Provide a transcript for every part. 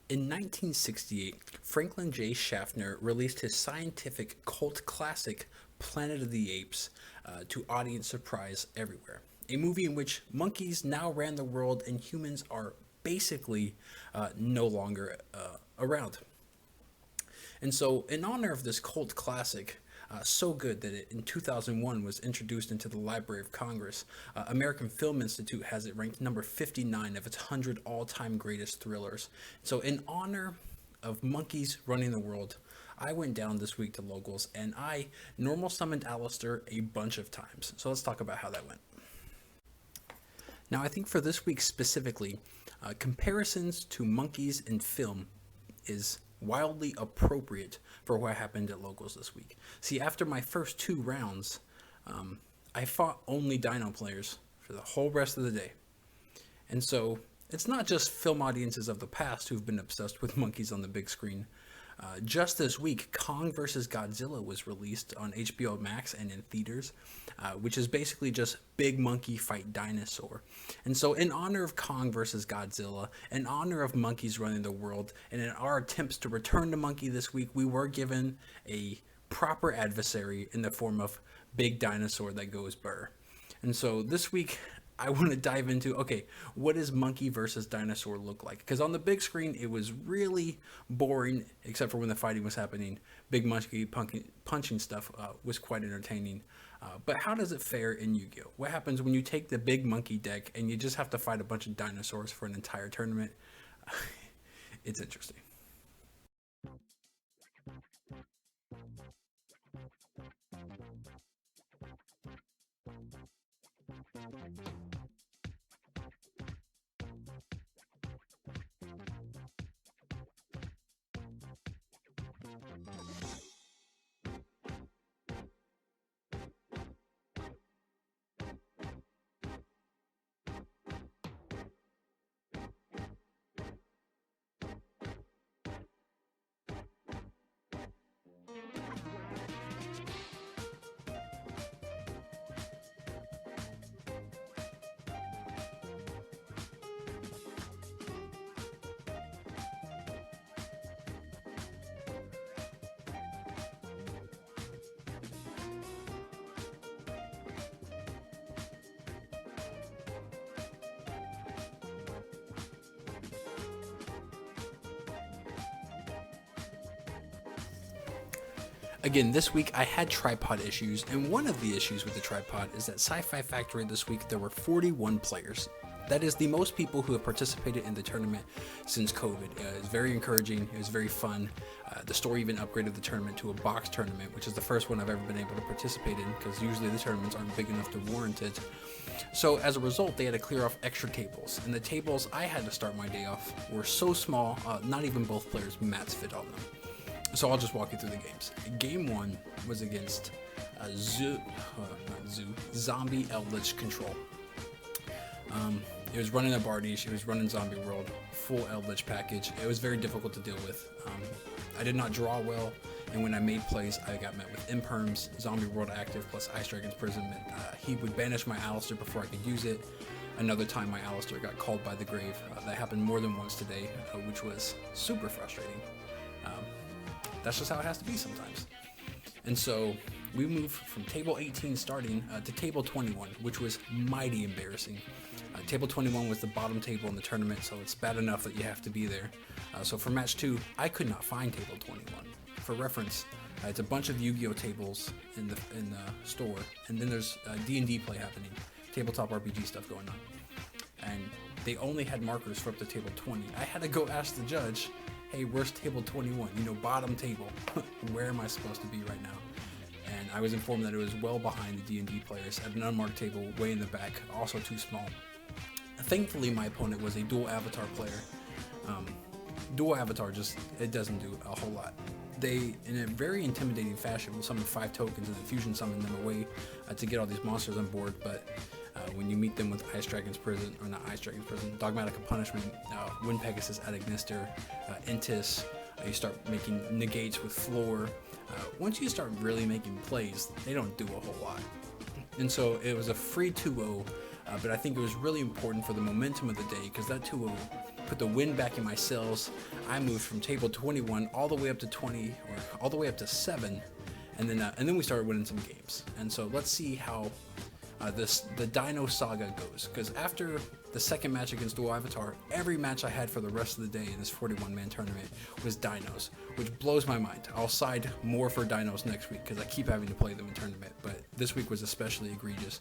In 1968, Franklin J. Schaffner released his scientific cult classic Planet of the Apes to audience surprise everywhere. A movie in which monkeys now ran the world and humans are basically no longer around. And so, in honor of this cult classic, so good that it in 2001 was introduced into the Library of Congress, American Film Institute has it ranked number 59 of its 100 all time greatest thrillers. So, in honor of monkeys running the world, I went down this week to locals and I normal summoned Alistair a bunch of times. So, let's talk about how that went. Now, I think for this week specifically, comparisons to monkeys in film is wildly appropriate for what happened at locals this week. See, after my first two rounds, I fought only Dino players for the whole rest of the day. And so it's not just film audiences of the past who've been obsessed with monkeys on the big screen. Just this week, Kong vs. Godzilla was released on HBO Max and in theaters, which is basically just big monkey fight dinosaur. And so, in honor of Kong vs. Godzilla, in honor of monkeys running the world, and in our attempts to return to monkey this week, we were given a proper adversary in the form of big dinosaur that goes burr. And so, this week, I want to dive into, okay, what does monkey versus dinosaur look like? Because on the big screen, it was really boring, except for when the fighting was happening. Big monkey punching stuff was quite entertaining. But how does it fare in Yu-Gi-Oh? What happens when you take the big monkey deck and you just have to fight a bunch of dinosaurs for an entire tournament? It's interesting. Again, this week I had tripod issues, and one of the issues with the tripod is that Sci-Fi Factory this week there were 41 players. That is the most people who have participated in the tournament since COVID. It was very encouraging. It was very fun. The store even upgraded the tournament to a box tournament, which is the first one I've ever been able to participate in because usually the tournaments aren't big enough to warrant it. So as a result, they had to clear off extra tables, and the tables I had to start my day off were so small, not even both players' mats fit on them. So I'll just walk you through the games. Game one was against Zombie Eldritch Control. It was running a Bardiche, it was running Zombie World, full Eldritch package. It was very difficult to deal with. I did not draw well, and when I made plays, I got met with imperms, Zombie World active, plus Ice Dragon's Prison. He would banish my Alistair before I could use it. Another time my Alistair got called by the grave. That happened more than once today, which was super frustrating. That's just how it has to be sometimes. And so we moved from table 18 starting to table 21, which was mighty embarrassing. Table 21 was the bottom table in the tournament, so it's bad enough that you have to be there. So for match 2, I could not find table 21. For reference, it's a bunch of Yu-Gi-Oh tables in the store, and then there's D&D play happening, tabletop RPG stuff going on. And they only had markers for up to table 20. I had to go ask the judge, hey, where's table 21? Bottom table. Where am I supposed to be right now? And I was informed that it was well behind the D&D players at an unmarked table way in the back, also too small. Thankfully, my opponent was a dual avatar player. Dual avatar it doesn't do a whole lot. They, in a very intimidating fashion, will summon 5 tokens and then fusion summon them away to get all these monsters on board, but when you meet them with Ice Dragon's Prison, or not Ice Dragon's Prison, Dogmatic of Punishment, Wind Pegasus at Ignister, Intis, you start making negates with Floor. Once you start really making plays, they don't do a whole lot. And so it was a free 2-0, but I think it was really important for the momentum of the day, because that 2-0 put the wind back in my sails. I moved from table 21 all the way up to 20, or all the way up to 7, and then we started winning some games. And so let's see how the Dino saga goes. Because after the second match against Dual Avatar, every match I had for the rest of the day in this 41-man tournament was Dinos, which blows my mind. I'll side more for Dinos next week because I keep having to play them in tournament, but this week was especially egregious.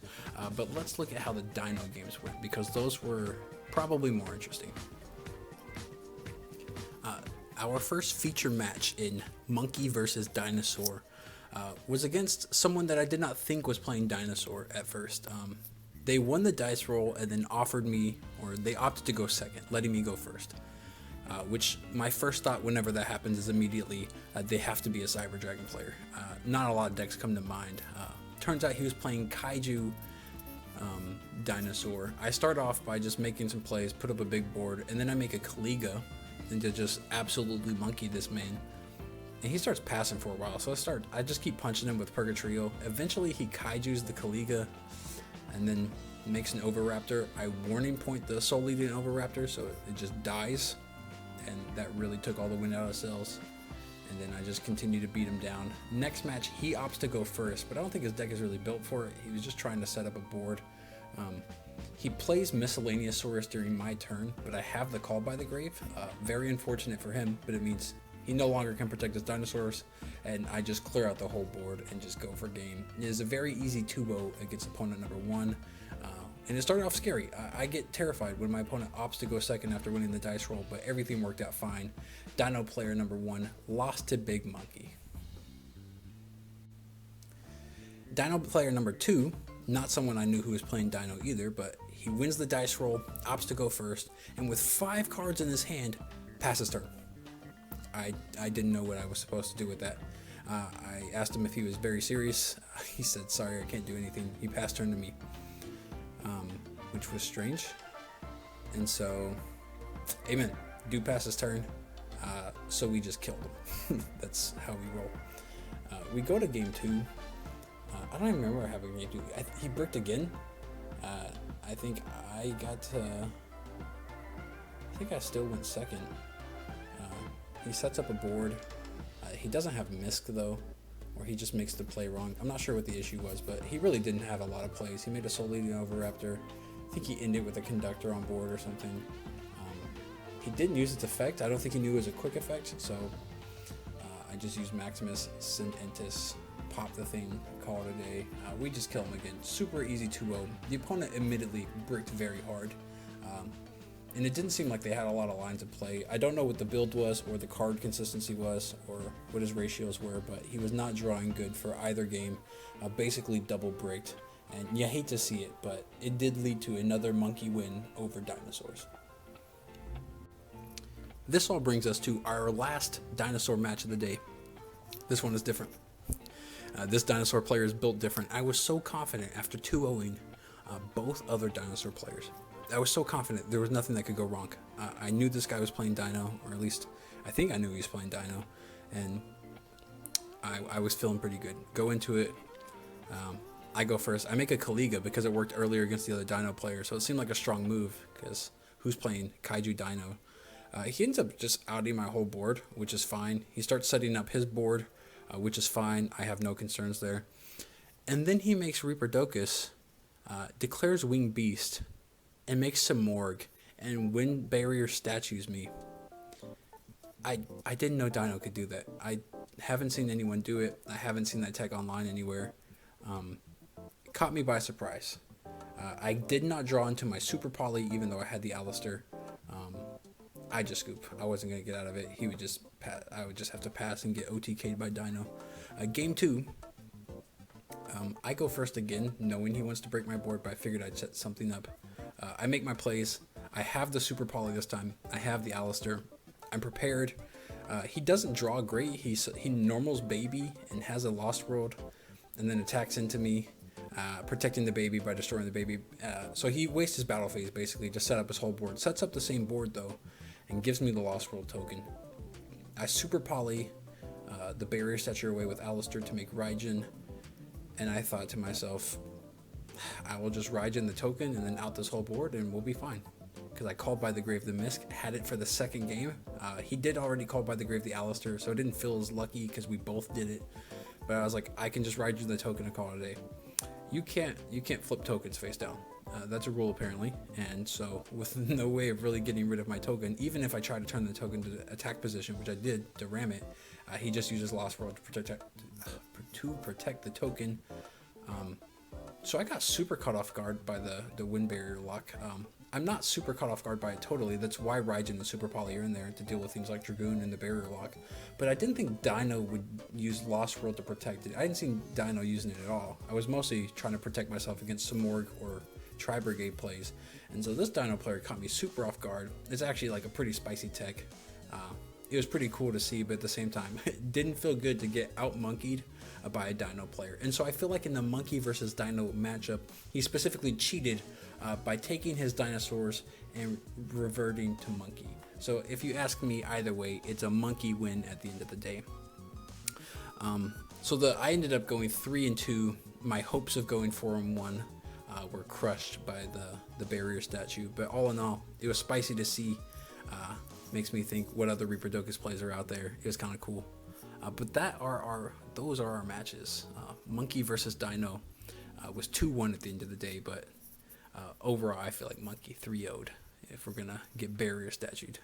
But let's look at how the Dino games went, because those were probably more interesting. Our first feature match in Monke versus Dinosaur was against someone that I did not think was playing Dinosaur at first. They won the dice roll and then offered me, or they opted to go second, letting me go first. Which my first thought whenever that happens is immediately they have to be a Cyber Dragon player. Not a lot of decks come to mind. Turns out he was playing Kaiju Dinosaur. I start off by just making some plays, put up a big board, and then I make a Kaliga and to just absolutely monkey this man. And he starts passing for a while, so I just keep punching him with Purgatrio. Eventually he Kaijus the Kaliga and then makes an Overraptor. I warning point the Soul Eating Overraptor, so it just dies, and that really took all the wind out of cells. And then I just continue to beat him down. Next match, he opts to go first, but I don't think his deck is really built for it. He was just trying to set up a board. He plays Miscellaneousaurus during my turn, but I have the Call by the Grave. Very unfortunate for him, but it means he no longer can protect his dinosaurs, and I just clear out the whole board and just go for game. It is a very easy 2-0 against opponent number 1, and it started off scary. I get terrified when my opponent opts to go second after winning the dice roll, but everything worked out fine. Dino player number 1 lost to Big Monkey. Dino player number 2, not someone I knew who was playing Dino either, but he wins the dice roll, opts to go first, and with 5 cards in his hand, passes turn. I didn't know what I was supposed to do with that. I asked him if he was very serious. He said, sorry, I can't do anything. He passed turn to me, which was strange. And so, amen. Dude passed his turn, so we just killed him. That's how we roll. We go to game 2. I don't even remember having game 2. He bricked again. I think I still went second. He sets up a board. He doesn't have Misk though, or he just makes the play wrong. I'm not sure what the issue was, but he really didn't have a lot of plays. He made a Soul Eating Overraptor. I think he ended with a Conductor on board or something. He didn't use its effect. I don't think he knew it was a quick effect, so I just used Maximus, send Entis, pop the thing, call it a day. We just kill him again. Super easy 2-0. The opponent admittedly bricked very hard. And it didn't seem like they had a lot of lines of play. I don't know what the build was or the card consistency was or what his ratios were, but he was not drawing good for either game. Basically double bricked. And you hate to see it, but it did lead to another Monkey win over Dinosaurs. This all brings us to our last dinosaur match of the day. This one is different. This dinosaur player is built different. I was so confident after 2-0ing both other dinosaur players. I was so confident there was nothing that could go wrong. I knew this guy was playing Dino, or at least I think I knew he was playing Dino, and I was feeling pretty good. Go into it. I go first. I make a Kaliga because it worked earlier against the other Dino player, so it seemed like a strong move because who's playing Kaiju Dino? He ends up just outing my whole board, which is fine. He starts setting up his board, which is fine. I have no concerns there. And then he makes Reaperdocus, declares Winged Beast, and makes some Morgue, and Wind Barrier statues me. I didn't know Dino could do that. I haven't seen anyone do it. I haven't seen that tech online anywhere. It caught me by surprise. I did not draw into my Super Poly, even though I had the Alistair. I just scoop. I wasn't going to get out of it. He would just pass. I would just have to pass and get OTK'd by Dino. Game 2, I go first again, knowing he wants to break my board, but I figured I'd set something up. I make my plays. I have the Super Poly this time. I have the Alistair. I'm prepared. He doesn't draw great. He normals baby and has a Lost World, and then attacks into me, protecting the baby by destroying the baby. So he wastes his battle phase basically to set up his whole board. Sets up the same board though, and gives me the Lost World token. I Super Poly the Barrier Statue away with Alistair to make Raijin, and I thought to myself, I will just Raijin the token and then out this whole board and we'll be fine. because I called by the Grave the Misk, had it for the second game. He did already call by the Grave the Alistair, so I didn't feel as lucky because we both did it. But I was like, I can just ride you the token and call it a day. You can't flip tokens face down. That's a rule apparently, and so with no way of really getting rid of my token, even if I try to turn the token to the attack position, which I did to ram it, he just uses Lost World to protect the token. So I got super caught off guard by the wind barrier lock. I'm not super caught off guard by it totally. That's why Raijin and Super Poly are in there to deal with things like Dragoon and the barrier lock. But I didn't think Dino would use Lost World to protect it. I didn't see Dino using it at all. I was mostly trying to protect myself against Samorg or Tri-Brigade plays. And so this Dino player caught me super off guard. It's actually like a pretty spicy tech. It was pretty cool to see, but at the same time, it didn't feel good to get out-monkeyed by a Dino player. And so I feel like in the Monkey versus Dino matchup, he specifically cheated by taking his dinosaurs and reverting to Monkey. So if you ask me either way, it's a Monkey win at the end of the day. I ended up going 3-2. My hopes of going 4-1 were crushed by the barrier statue. But all in all, it was spicy to see. Makes me think what other Reaper-Docus plays are out there. It was kind of cool. But those are our matches. Monkey versus Dino was 2-1 at the end of the day, but overall I feel like Monkey 3-0'd if we're gonna get barrier statued.